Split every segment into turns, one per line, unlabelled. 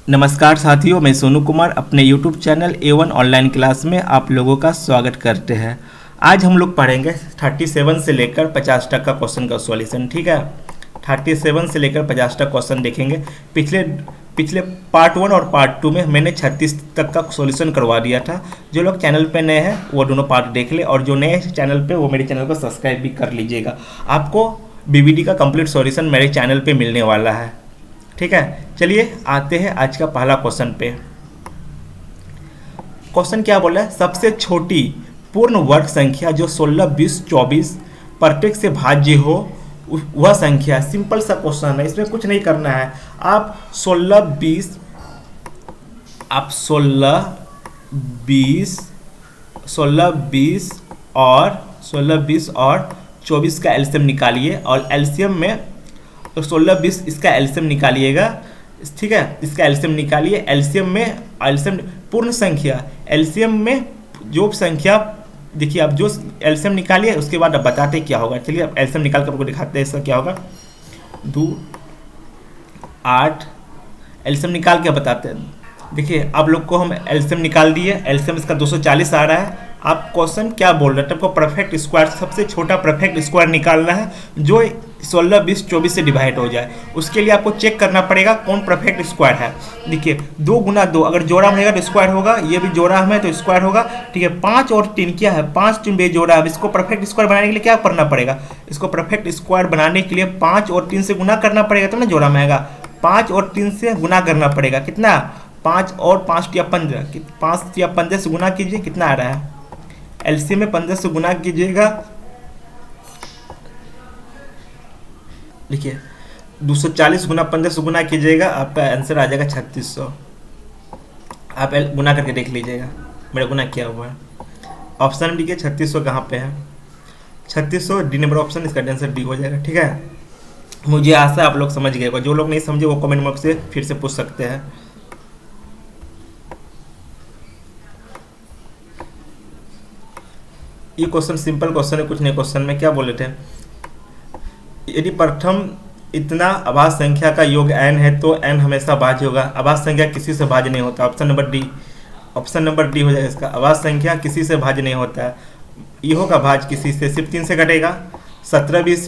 नमस्कार साथियों, मैं सोनू कुमार अपने YouTube channel A1 online class में आप लोगों का स्वागत करते हैं। आज हम लोग पढ़ेंगे 37 से लेकर 50 तक का क्वेश्चन का सॉल्यूशन। ठीक है, 37 से लेकर 50 तक क्वेश्चन देखेंगे। पिछले पार्ट 1 और पार्ट 2 में मैंने 36 तक का सॉल्यूशन करवा दिया था। जो लोग चैनल पे नए हैं वो दोनों पार्ट देख ले, और जो नए हैं चैनल पे वो मेरे चैनल को सब्सक्राइब भी कर लीजिएगा। आपको BBD का कंप्लीट सॉल्यूशन मेरे चैनल पे मिलने वाला है। ठीक है, चलिए आते हैं आज का पहला क्वेश्चन पे। क्वेश्चन क्या बोला है? सबसे छोटी पूर्ण वर्ग संख्या जो 16, 20, 24 प्रत्येक से भाज्य हो वह संख्या। सिंपल सा क्वेश्चन है, इसमें कुछ नहीं करना है। आप 16, 20 और 24 का एलसीएम निकालिए, और एलसीएम में तो 16, 20 इसका एलसीएम निकालिएगा। ठीक है, इसका एलसीएम निकालिए। एलसीएम पूर्ण संख्या, एलसीएम में जो संख्या देखिए, आप जो एलसीएम निकालिए उसके बाद अब बताते क्या होगा। चलिए अब एलसीएम निकाल कर आपको दिखाते हैं इसका क्या होगा। 2, 8 एलसीएम निकाल के बताते हैं। देखिए आप लोग को हम एलसीएम निकाल दिए। एलसीएम इसका 240 आ रहा है। आप क्वेश्चन क्या बोल रहे थे? आपको परफेक्ट स्क्वायर, सबसे छोटा परफेक्ट स्क्वायर निकालना है जो 16, 20, 24 से डिवाइड हो जाए। उसके लिए आपको चेक करना पड़ेगा कौन परफेक्ट स्क्वायर है। देखिए 2 गुना 2 अगर जोड़ा में रहेगा तो स्क्वायर होगा, ये भी जोड़ा में तो स्क्वायर होगा। ठीक है, 5 और 3 क्या है? 5 3 बेजोड़ा है। इसको परफेक्ट स्क्वायर बनाने के लिए क्या करना पड़ेगा? इसको परफेक्ट स्क्वायर बनाने के लिए 5 और 3 से गुना करना पड़ेगा, तो ना जोड़ा में आएगा। 5 और 3 से गुना करना पड़ेगा। कितना? 5 और 5 या 15, 5 या 15 से गुना कीजिए, कितना आ रहा है? एलसीएम में 15 से गुना कीजिएगा। देखिए 240 गुना 15 से गुना कीजिएगा, आपका आंसर आ जाएगा 3600। आप गुना करके देख लीजिएगा मेरा गुना क्या हुआ है। ऑप्शन में देखिए 3600 कहाँ पे है? 3600 डी नंबर ऑप्शन, इसका आंसर डी हो जाएगा। ठीक है, मुझे आशा आप लोग समझ गए होगा। जो लोग नहीं समझे वो कमेंट बॉक्स से फिर से पूछ सकते हैं। ये क्वेश्चन सिंपल क्वेश्चन है, कुछ नहीं। क्वेश्चन में क्या बोले थे? यदि प्रथम इतना अभाज्य संख्या का योग n है तो n हमेशा भाज्य होगा। अभाज्य संख्या किसी से भाज्य नहीं होता। ऑप्शन नंबर डी हो जाएगा इसका। अभाज्य संख्या किसी से भाज्य नहीं होता है। ये होगा भाज्य किसी से, सिर्फ 3 से कटेगा। 17, 20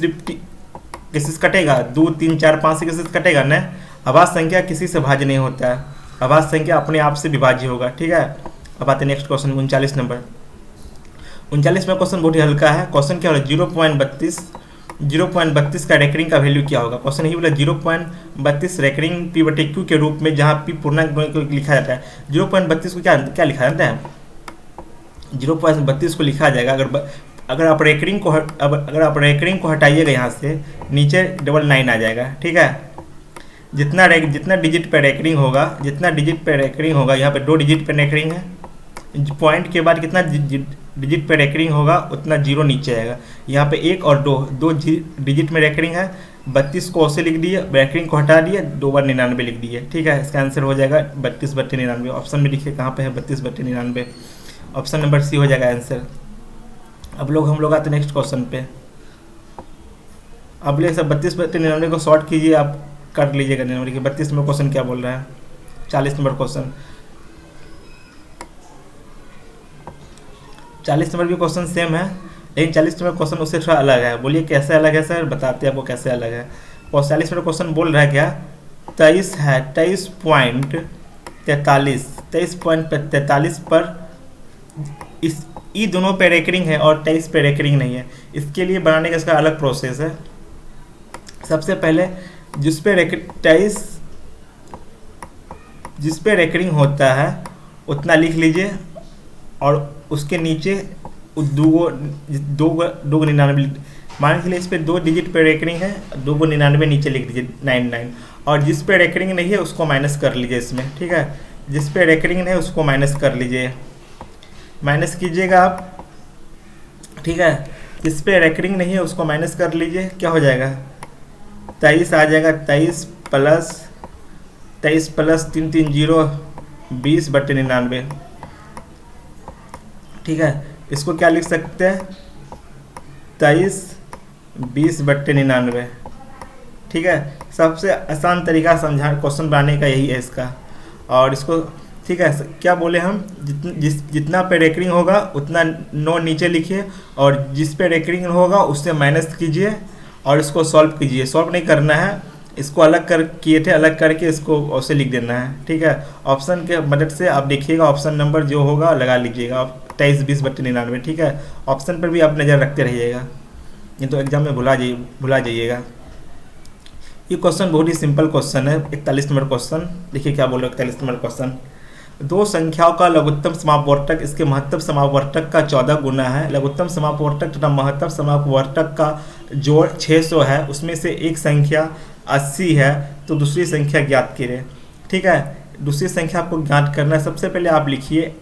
किसी से कटेगा। 2, 3, 4, 5 से किसी से कटेगा न। अभाज्य संख्या किसी से भाज्य नहीं होता है। अभाज्य संख्या अपने आप से विभाज्य होगा। ठीक है, अब आते नेक्स्ट क्वेश्चन 39 नंबर। 39 में क्वेश्चन बहुत ही हल्का है। क्वेश्चन क्या होगा? 0.32 का रेकरिंग का वैल्यू क्या होगा? क्वेश्चन ही बोला 0.32 रेकरिंग P/Q के रूप में, जहाँ P पूर्णांक को लिखा जाता है। 0.32 को क्या लिखा जाता है? 0.32 को लिखा जाएगा अगर आप रेकरिंग को हटाइएगा यहाँ से, नीचे 99 आ जाएगा। ठीक है, जितना डिजिट पे रेकरिंग होगा, यहाँ पे 2 डिजिट पे रेकरिंग है। पॉइंट के बाद कितना डिजिट पे रेकरिंग होगा उतना 0 नीचे आएगा। यहाँ पे 1 और 2 डिजिट में रेकरिंग है। 32 को ऐसे लिख दिए, रेकरिंग को हटा दिए, 2 बार 99 लिख दिए। ठीक है, इसका आंसर हो जाएगा 32/99। ऑप्शन में देखिए कहाँ पे है 32/99। ऑप्शन नंबर सी हो जाएगा आंसर। अब हम लोग आते नेक्स्ट क्वेश्चन पे। अब ले सब 32/99 को शॉर्ट कीजिए, आप कर लीजिएगा 99 के। 32 में क्वेश्चन क्या बोल रहा है? 40 नंबर क्वेश्चन। 40 नंबर भी क्वेश्चन सेम है, लेकिन 40 नंबर क्वेश्चन उससे थोड़ा अलग है। बोलिए कैसे अलग है सर? बताते हैं आपको कैसे अलग है। और 40 नंबर क्वेश्चन बोल रहा है क्या? 23 है, 23.43 पर ई दोनों पे रेकरिंग है और 23 पे रेकरिंग नहीं है। इसके लिए बनाने का इसका अलग प्रोसेस है। सबसे पहले जिस पे रेकरिंग होता है उतना लिख लीजिए, और उसके नीचे 2 99 मान के लिए। इस पे 2 डिजिट पे रेकरिंग है, 2 को 99 नीचे लिख दीजिए 99। और जिस पे रेकरिंग नहीं है उसको माइनस कर लीजिए इसमें। ठीक है, जिस पे रेकरिंग नहीं है उसको माइनस कर लीजिए, माइनस कीजिएगा आप। ठीक है, जिस पे रेकरिंग नहीं है उसको माइनस कर लीजिए। क्या हो जाएगा? 23 आ जाएगा। 23 प्लस 3 3 0 20/99। ठीक है, इसको क्या लिख सकते हैं? 23 20/99। ठीक है, सबसे आसान तरीका समझा क्वेश्चन बनाने का यही है इसका। और इसको ठीक है क्या बोले हम, जितना पे रेकरिंग होगा उतना नो नीचे लिखिए, और जिस पे रेकरिंग होगा उससे माइनस कीजिए और इसको सॉल्व कीजिए। सॉल्व नहीं करना है, इसको अलग कर किए थे, अलग करके इसको ऐसे लिख देना है। ठीक है, ऑप्शन के मदद से आप देखिएगा, ऑप्शन नंबर जो होगा लगा लीजिएगा आप 23/20/99। ठीक है, ऑप्शन पर भी आप नज़र रखते रहिएगा, ये तो एग्जाम में भुला जाइएगा। ये क्वेश्चन बहुत ही सिंपल क्वेश्चन है, 41 नंबर क्वेश्चन। देखिए क्या बोल रहे 41 नंबर क्वेश्चन। दो संख्याओं का लघुत्तम समापवर्तक इसके महत्तम समापवर्तक का 14 गुना है। लघुत्तम समापवर्तक तथा महत्तम समापवर्तक का जोड़ 600 है, उसमें से एक संख्या 80 है, तो दूसरी संख्या ज्ञात करें। ठीक है, दूसरी संख्या आपको ज्ञात करना है। सबसे पहले आप लिखिए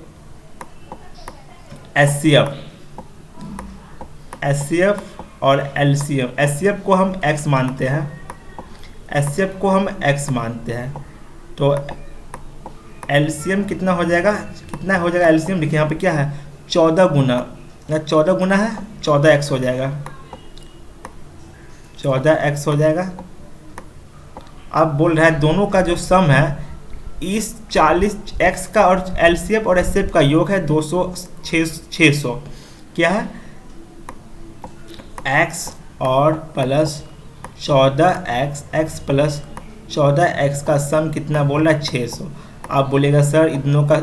एचसीएफ और एलसीएम। एचसीएफ को हम x मानते हैं, तो एलसीएम कितना हो जाएगा, एलसीएम देखिए यहाँ पे क्या है 14 गुना, 14 गुना है 14x हो जाएगा, 14x हो जाएगा। अब बोल रहा है दोनों का जो सम है इस 40x का और एलसीएफ और एचसीएफ का योग है 600 क्या है x और plus 14x, x plus 14x का सम कितना बोल रहा है 600। आप बोलेगा सर इन दोनों का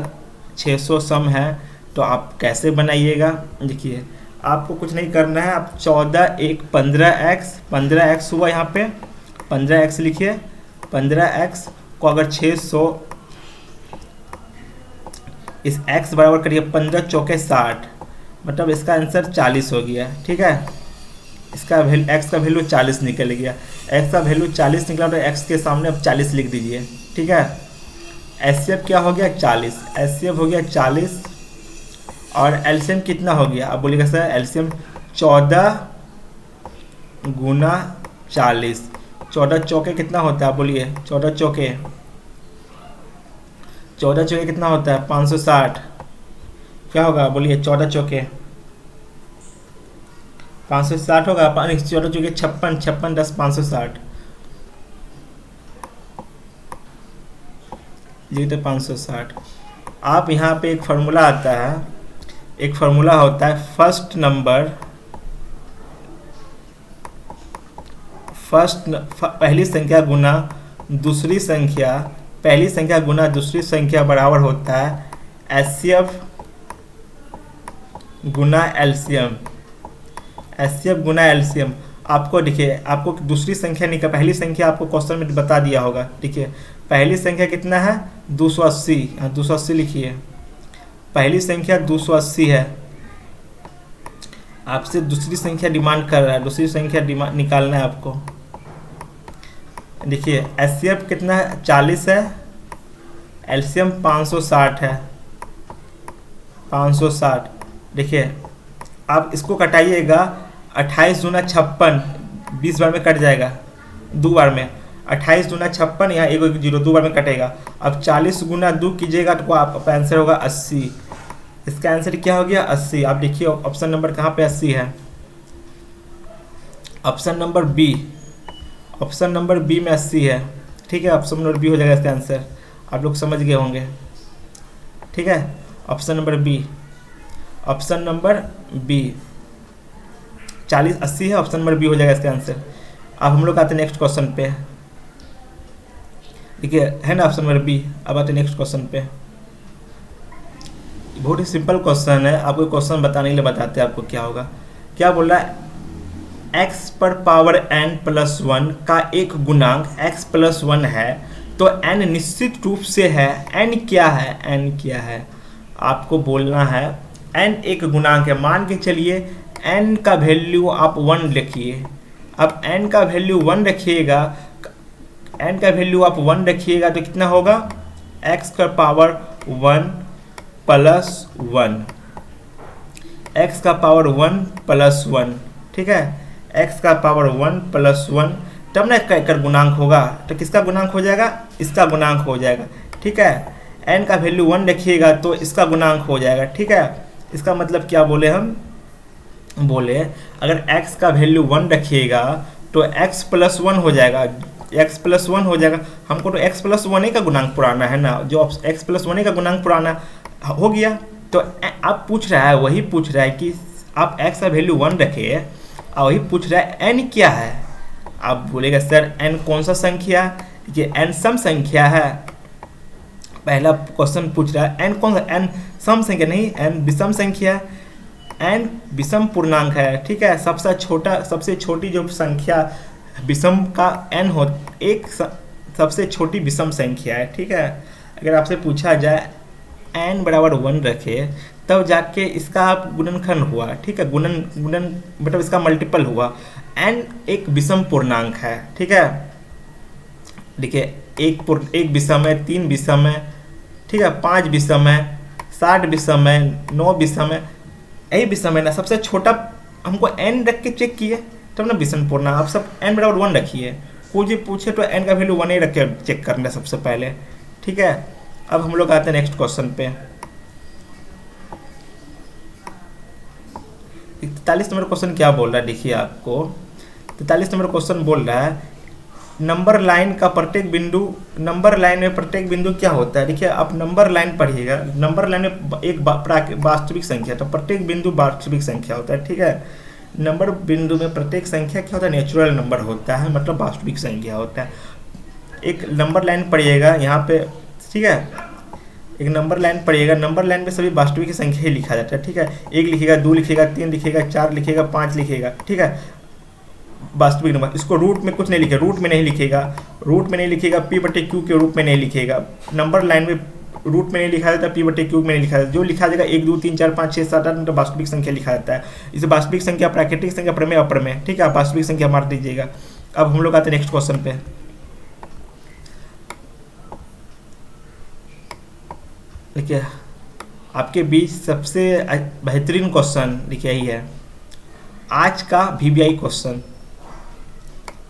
600 सम है तो आप कैसे बनाइएगा। देखिए आपको कुछ नहीं करना है, आप 14 1 15x हुआ, यहाँ पे 15x लिखिए। 15x को अगर 600 इस x बराबर करिए 15 चौके 60, मतलब इसका आंसर 40 हो गया। ठीक है, इसका x का वैल्यू 40 निकल गया। x का वैल्यू 40 निकला तो x के सामने अब 40 लिख दीजिए। ठीक है, एचसीएफ क्या हो गया 40, एचसीएफ हो गया 40 और एलसीएम कितना हो गया। आप बोलिएगा सर एलसीएम 14 गुना 40, 14 चौके कितना होता है, आप बोलिए 14 चौके कितना होता है 560, क्या होगा बोलिए 14 चौके 560 होगा, 14 चौके 56 10 560, ये तो 560। आप यहाँ पे एक फार्मूला आता है, एक फार्मूला होता है पहली संख्या गुना दूसरी संख्या, पहली संख्या गुना दूसरी संख्या बराबर होता है एचसीएफ गुना एलसीएम, एचसीएफ गुना एलसीएम। आपको देखिए आपको दूसरी संख्या निकाल, पहली संख्या आपको क्वेश्चन में बता दिया होगा। देखिए पहली संख्या कितना है 280, 280 लिखिए, पहली संख्या 280 है। आपसे दूसरी संख्या डिमांड कर रहा है, दूसरी संख्या निकालना है आपको। देखिए एचसीएफ कितना है 40 है, एलसीएम 560 है, 560। देखिए आप इसको कटाइएगा, 28 दूना 56, 20 बार में कट जाएगा, 2 बार में 28 दूना 56, यहाँ 1 0 2 बार में कटेगा। अब 40 गुना 2 कीजिएगा तो आपका आंसर होगा 80। इसका आंसर क्या हो गया 80। आप देखिए ऑप्शन नंबर कहाँ पे 80 है, option number B, option number B में 80 है। ठीक है, ऑप्शन नंबर बी हो जाएगा इसका आंसर, आप लोग समझ गए होंगे। ठीक है, option number B, option number B 40 80 है, ऑप्शन नंबर बी हो जाएगा इसका आंसर। अब हम लोग आते हैं नेक्स्ट क्वेश्चन पे। देखिए है ना ऑप्शन नंबर बी। अब आते हैं नेक्स्ट क्वेश्चन पे, बहुत ही सिंपल क्वेश्चन है, आपको क्वेश्चन बताने के लिए बताते हैं आपको क्या होगा। क्या बोल रहा है x पर पावर n प्लस 1 का एक गुणांक x प्लस 1 है तो n निश्चित रूप से है, n क्या है, n क्या है। आपको बोलना है n एक गुणांक है, मान के चलिए n का वैल्यू आप 1 लिखिए। अब n का वैल्यू 1 रखिएगा, n का वैल्यू आप 1 रखिएगा तो कितना होगा x का पावर 1 प्लस 1, x का पावर 1 प्लस 1। ठीक है, x का पावर 1 प्लस 1 तब ना कर गुणांक होगा, तो किसका गुणांक हो जाएगा, इसका गुणांक हो जाएगा। ठीक है, n का वैल्यू 1 रखिएगा तो इसका गुणांक हो जाएगा। ठीक है, इसका मतलब क्या बोले हम, बोले अगर x का वैल्यू 1 रखिएगा तो x प्लस 1 हो जाएगा, x+1 हो जाएगा। हमको तो x+1 का गुणांक पुराना है ना, जो x+1 का गुणांक पुराना हो गया। तो आप पूछ रहा है, वही पूछ रहा है कि आप x का वैल्यू 1 रखे और वही पूछ रहा है n क्या है। आप बोलेगा सर n कौन सा संख्या, ये n सम संख्या है। पहला क्वेश्चन पूछ रहा है n कौन सा, n सम संख्या नहीं, n विषम संख्या, n विषम पूर्णांक है, ठीक है। सबसे छोटी जो संख्या विषम का n हो, एक सबसे छोटी विषम संख्या है, ठीक है। अगर आपसे पूछा जाए n बराबर 1 रखे तब जाके इसका आप गुणनखंड हुआ, ठीक है, गुणन मतलब इसका मल्टीपल हुआ। n एक विषम पूर्णांक है, ठीक है। देखिए एक विषम है, 3 विषम है, ठीक है, 5 विषम है, 60 विषम है, 9 विषम है, यही विषम है ना। सबसे छोटा हमको n रख के चेक किए तब ना विषम पूर्णांक। आप सब n बराबर 1 रखिए, कोई भी पूछे तो n का वैल्यू 1 ही रख के चेक करना सबसे पहले, ठीक है। अब हम लोग आते हैं नेक्स्ट क्वेश्चन पे। 43 नंबर क्वेश्चन क्या बोल रहा है, देखिए आपको 43 नंबर क्वेश्चन बोल रहा है नंबर लाइन का प्रत्येक बिंदु, नंबर लाइन में प्रत्येक बिंदु क्या होता है। देखिए आप नंबर लाइन पढ़िएगा, नंबर लाइन में एक वास्तविक संख्या, तो प्रत्येक बिंदु वास्तविक संख्या होता है, ठीक है। नंबर बिंदु में प्रत्येक संख्या क्या होता है, नेचुरल नंबर होता है, मतलब वास्तविक संख्या होता है। एक नंबर लाइन पढ़िएगा यहाँ पे, ठीक है, एक नंबर लाइन पढ़िएगा, नंबर लाइन में सभी वास्तविक संख्या ही लिखा जाता है, ठीक है। 1 लिखेगा, 2 लिखेगा, 3 लिखेगा, 4 लिखेगा, 5 लिखेगा, ठीक है, वास्तविक नंबर। इसको रूट में कुछ नहीं लिखेगा, रूट में नहीं लिखेगा, p/q के रूप में नहीं लिखेगा। नंबर लाइन में रूट में नहीं लिखा जाता, p/q में नहीं लिखा जाता। जो लिखा जाएगा 1 2 3 4 5 6 7 8 मतलब वास्तविक संख्या लिखा जाता है। इसे वास्तविक संख्या, प्राकृतिक संख्या, प्रमेय, अप्रमेय, ठीक है। आप वास्तविक संख्या मार दीजिएगा। अब हम लोग आते हैं नेक्स्ट क्वेश्चन पे। देखिए आपके बीच सबसे बेहतरीन क्वेश्चन देखिए यही है, आज का VBI क्वेश्चन।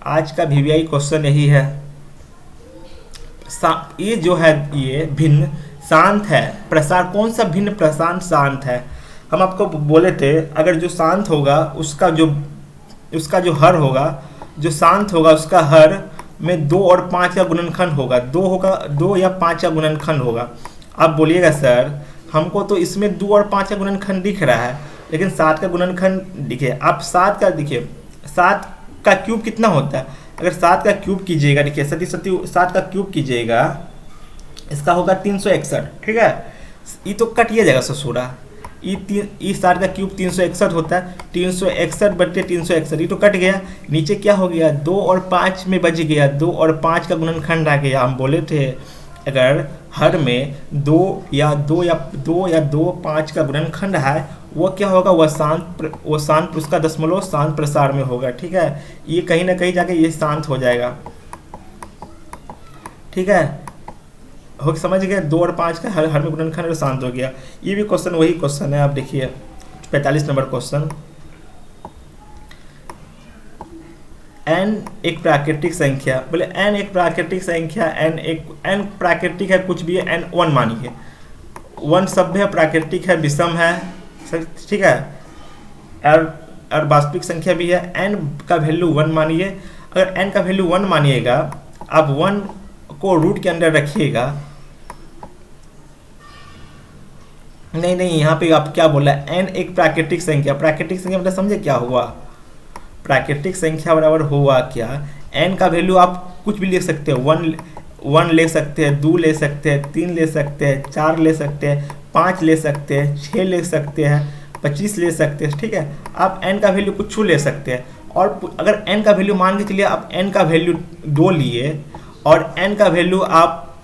आज का VBI क्वेश्चन यही है, ये जो है ये भिन्न शांत है, प्रसार कौन सा भिन्न प्रशांत शांत है। हम आपको बोले थे अगर जो शांत होगा उसका जो हर होगा, जो शांत होगा उसका हर में 2 और 5 का गुणनखंड होगा, 2 या 5 का गुणनखंड होगा। आप बोलिएगा सर हमको तो इसमें 2 और 5 का गुणनखंड दिख रहा है, लेकिन 7 का गुणनखंड देखिए। आप 7 का देखिए, 7 का क्यूब कितना होता है। अगर 7 का क्यूब कीजिएगा, देखिए 7 का क्यूब कीजिएगा, इसका होगा 361, ठीक है। ये तो कटिए जाएगा ससुरा, ये 7 का क्यूब 361 होता है, 361/361, ये तो कट गया। नीचे क्या हो गया, 2 और 5 में बच गया, 2 और 5 का गुणनखंड आ गया। हम बोले थे अगर हर में 2 या 2 5 का गुणनखंड है, वो क्या होगा, वो शांत उसका दशमलव शांत प्रसार में होगा, ठीक है। ये कहीं ना कहीं जाके ये शांत हो जाएगा, ठीक है। हो समझ गए, 2 और 5 का हर में गुणनखंड शांत हो गया। ये भी क्वेश्चन वही क्वेश्चन है। आप देखिए 45 नंबर क्वेश्चन, n एक प्राकृतिक संख्या, बोले n एक प्राकृतिक संख्या, n प्राकृतिक है, कुछ भी है, n 1 मानिए, 1 सभ्य है, प्राकृतिक है, विषम है, ठीक है, और वास्तविक संख्या भी है। n का वैल्यू 1 मानिए। अगर n का वैल्यू 1 मानिएगा, आप 1 को रूट के अंदर रखिएगा। नहीं, यहाँ पे आप क्या बोला, n एक प्राकृतिक संख्या, प्राकृतिक संख्या मतलब समझे क्या हुआ, प्राकृतिक संख्या बराबर हुआ क्या, n का वैल्यू आप कुछ भी ले सकते हैं, 1 ले सकते हैं, 2 ले सकते हैं, 3 ले सकते हैं, 4 ले सकते हैं, 5 ले सकते हैं, 6 ले सकते हैं, 25 ले सकते हैं, ठीक है। आप n का वैल्यू कुछ ले सकते हैं। और अगर n का वैल्यू मान के चलिए आप n का वैल्यू 2 लिए और n का वैल्यू आप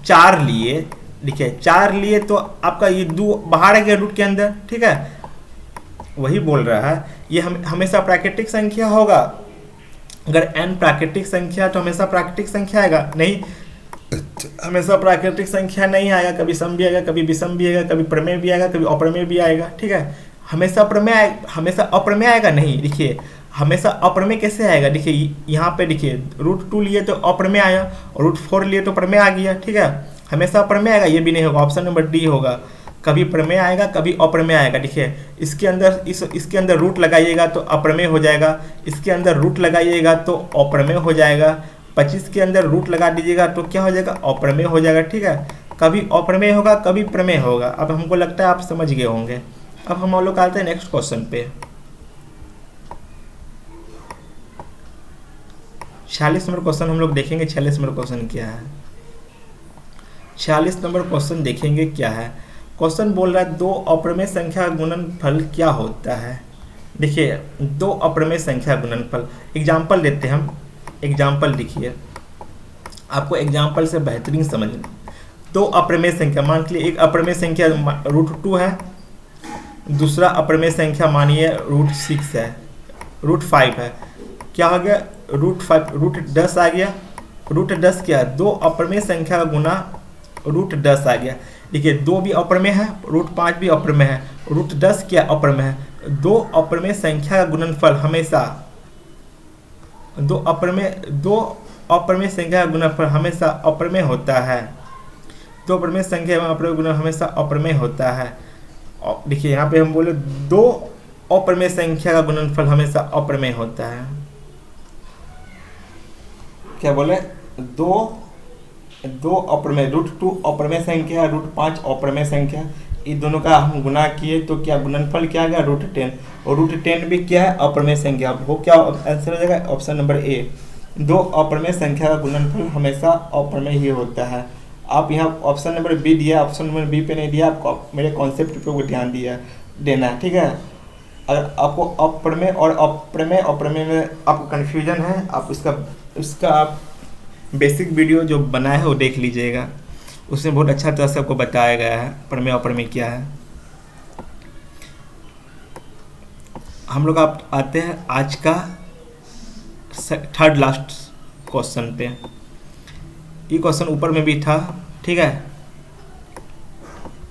4 लिए, देखिए 4 लिए तो आपका ये 2 बाहर आ गया रूट के अंदर, ठीक है। वही बोल रहा है ये हमेशा प्राकृतिक संख्या होगा। अगर n प्राकृतिक संख्या तो हमेशा प्राकृतिक संख्या आएगा, नहीं हमेशा प्राकृतिक संख्या नहीं आएगा, कभी सम भी आएगा, कभी विषम भी आएगा, कभी प्रमेय भी आएगा, कभी अप्रमेय भी आएगा, ठीक है। हमेशा अप्रमेय आएगा नहीं, देखिए हमेशा अप्रमेय कैसे आएगा, देखिए यहाँ पे देखिए √2 लिए तो अप्रमेय आया और √4 लिए तो प्रमेय आ गया, ठीक है। हमेशा अप्रमेय आएगा, ये भी नहीं होगा, ऑप्शन नंबर डी होगा। कभी प्रमेय आएगा, कभी अप्रमेय आएगा। देखिए इसके अंदर रूट लगाइएगा तो अप्रमेय हो जाएगा, इसके अंदर रूट लगाइएगा तो अप्रमेय हो जाएगा, 25 के अंदर रूट लगा दीजिएगा तो क्या हो जाएगा, अप्रमेय हो जाएगा। ठीक है, कभी अप्रमेय होगा कभी प्रमेय होगा। अब हमको लगता है आप समझ गए होंगे। अब हम लोग आते हैं नेक्स्ट क्वेश्चन पे। 46 नंबर क्वेश्चन हम लोग देखेंगे। 46 नंबर क्वेश्चन क्या है, 46 नंबर क्वेश्चन देखेंगे क्या है। क्वेश्चन बोल रहा है दो अप्रमेय संख्या का गुणनफल क्या होता है। देखिए, दो अप्रमेय संख्या गुणनफल, एग्जाम्पल देते हैं हम। एग्जाम्पल लिखिए, आपको एग्जाम्पल से बेहतरीन समझना। दो अप्रमेय संख्या, मान के लिए एक अप्रमेय संख्या √2 है, दूसरा अप्रमेय संख्या मानिए √6 है, √5 है। क्या हो गया, √10 आ गया। √10 क्या है, दो अप्रमेय संख्या का गुना √10 आ गया। देखिए, 2 भी अप्रमेय है, √5 भी अप्रमेय है, √10 क्या अप्रमेय है। दो अप्रमेय संख्या का गुणनफल हमेशा दो अप्रमेय संख्या का गुणनफल हमेशा अप्रमेय होता है। दो अप्रमेय संख्या एवं अप्रमेय गुणन हमेशा अप्रमेय होता है। देखिए यहाँ पे हम बोले दो अप्रमेय संख्या का गुणनफल हमेशा अप्रमेय होता है। क्या बोले, दो अप्रमेय, √2 अप्रमेय संख्या, √5 अप्रमेय संख्या, इन दोनों का हम गुना किए तो क्या गुणनफल क्या आ गया, √10। और √10 भी क्या है, अप्रमेय संख्या। वो क्या आंसर हो जाएगा, ऑप्शन नंबर ए। दो अप्रमेय संख्या का गुणनफल हमेशा अप्रमेय ही होता है। आप यहाँ ऑप्शन नंबर बी दिया, ऑप्शन नंबर बी पे नहीं दिया, आपको मेरे कॉन्सेप्ट पे ध्यान देना है। ठीक है, अगर आपको अप्रमेय और अप्रमेय में आपको कन्फ्यूजन है, आप उसका आप बेसिक वीडियो जो बनाया है वो देख लीजिएगा, उसमें बहुत अच्छा तरह से आपको बताया गया है प्रमेय अप्रमेय क्या है। हम लोग आप आते हैं आज का थर्ड लास्ट क्वेश्चन पे। ये क्वेश्चन ऊपर में भी था, ठीक है,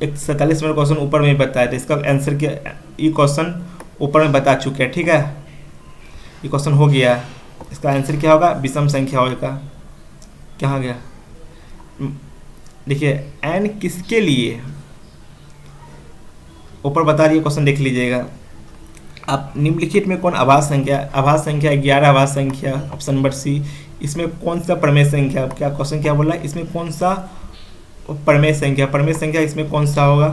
एक 47 नंबर क्वेश्चन ऊपर में बताया था, इसका आंसर क्या, ये क्वेश्चन ऊपर में बता चुके हैं। ठीक है, ये क्वेश्चन हो गया, इसका आंसर क्या होगा, विषम संख्या होगा। क्या हो गया, देखिए n किसके लिए, ऊपर बता रही है क्वेश्चन, देख लीजिएगा आप। निम्नलिखित में कौन आभास संख्या 11 आभास संख्या, ऑप्शन नंबर सी। इसमें कौन सा प्रमेय संख्या, क्या क्वेश्चन क्या बोला है, इसमें कौन सा प्रमेय संख्या इसमें कौन सा होगा।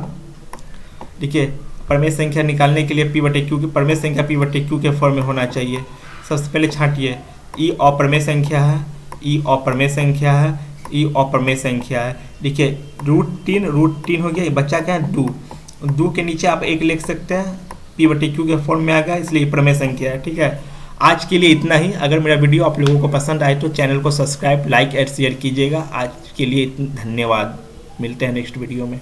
देखिए, प्रमेय संख्या निकालने के लिए P/Q की प्रमेय संख्या P/Q के फॉर्म में होना चाहिए। सबसे पहले छांटिए, ई अप्रमेय संख्या है, ई अप्रमेय संख्या है, ई अप्रमेय संख्या है। देखिए √3 हो गया, ये बच्चा क्या है, 2 के नीचे आप 1 लिख सकते हैं, P/Q के फॉर्म में आ गया, इसलिए प्रमेय संख्या है। ठीक है, आज के लिए इतना ही। अगर मेरा वीडियो आप लोगों को पसंद आए तो चैनल को सब्सक्राइब, लाइक और शेयर कीजिएगा। आज के लिए धन्यवाद, मिलते हैं नेक्स्ट वीडियो में।